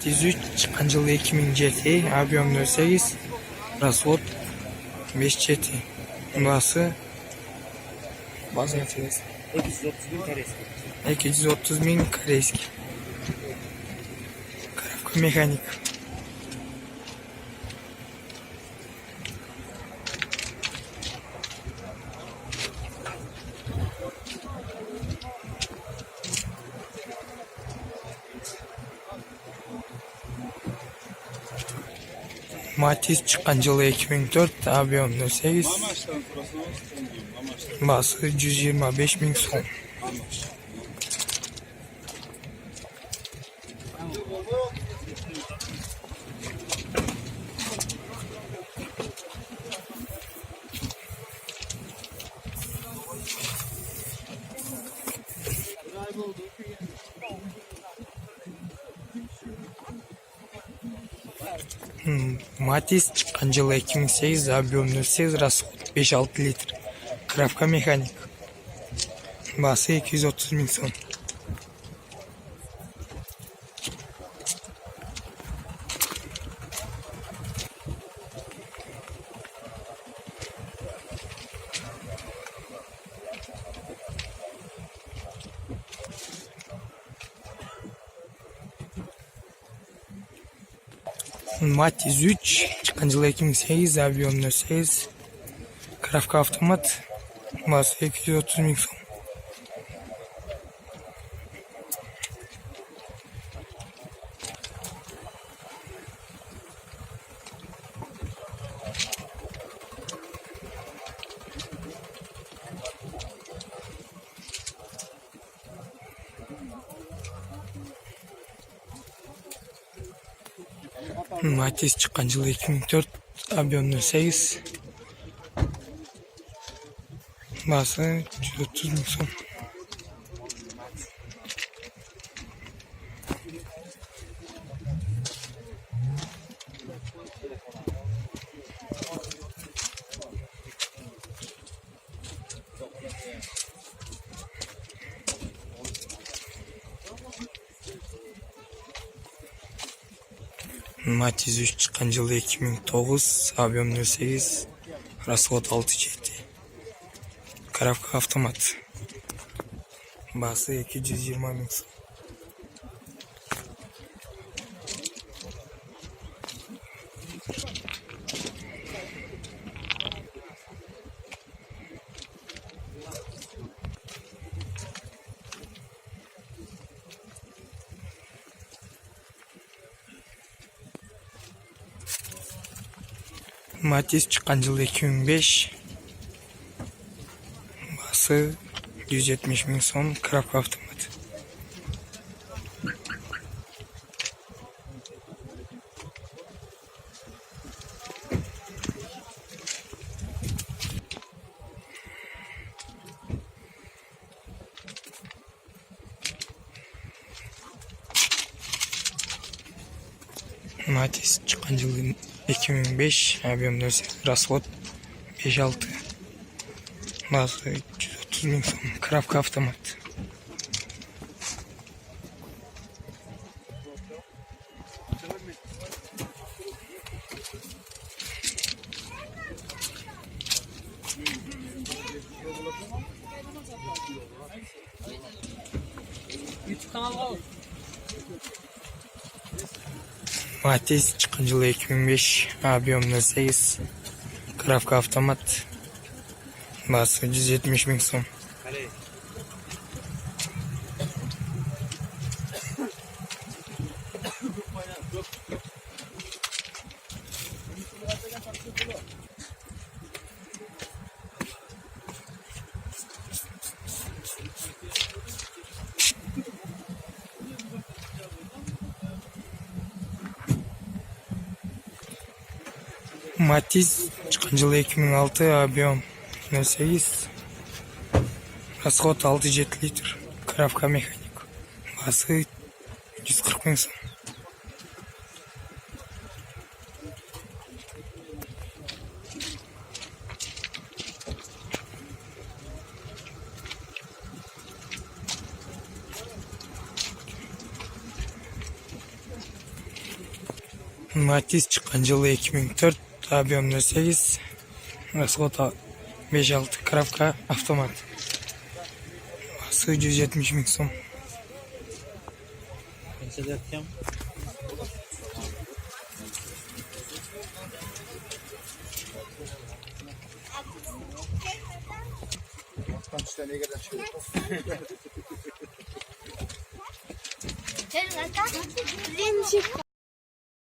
Matiz 3, çıkan yılı 2000 GT, объем 08, расход 5 GT. Bası neçesi? 230 bin koreyski. Коробка механик. Matiz çıkan yılı 2004, объем 08, bası 125 bin son. Matiz çıkan yılı 2008, объем 08, расход 5-6 litre. Коробка mekanik. Bası 230 bin son. Matiz 3, çıkan yılı 2008, объем 08, коробка автомат, bası 230 bin son. Matiz çıkan yılı 2004, объем 08, bası 130 bin son. Matiz 3 çıkan yılı 2009, объем 08, расход 6 GT. Коробка автомат. Bası 220 bin son. Matiz çıkan yılı 2005, bası 170 bin son, коробка автомат. Matiz çıkan yılı 2005, объем 08, расход 5-6, bası 130 bin son, коробка автомат. Matiz çıkan yılı 2005, объем 08, коробка автомат, bası 170 bin son. Matiz çıkan yılı 2006, объем 08, расход 6 litre. Коробка mekanik. Bası 140 bin son. Matiz çıkan yılı 2004, tabi 8, расход 5-6, коробка автомат. Bası 170 bin som. Ленчик.